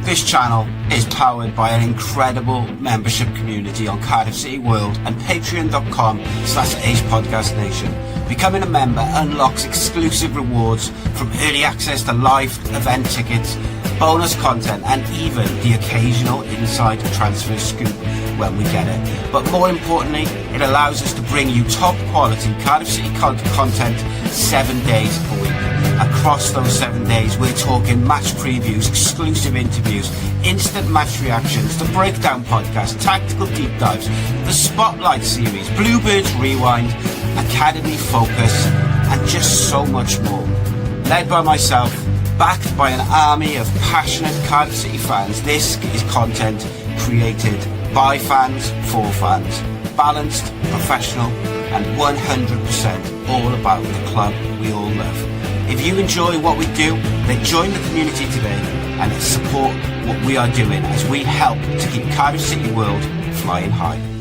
This channel is powered by an incredible membership community on Cardiff City World and patreon.com/Ace Podcast Nation. Becoming a member unlocks exclusive rewards from early access to live event tickets, bonus content, and even the occasional inside transfer scoop when we get it. But more importantly, it allows us to bring you top quality Cardiff City content 7 days a week. Across those 7 days, we're talking match previews, exclusive interviews, instant match reactions, the breakdown podcast, tactical deep dives, the Spotlight series, Bluebirds Rewind, Academy Focus, and just so much more. Led by myself, backed by an army of passionate Cardiff City fans, this is content created by fans for fans. Balanced, professional, and 100% all about the club we all love. If you enjoy what we do, then join the community today and support what we are doing as we help to keep Cardiff City World flying high.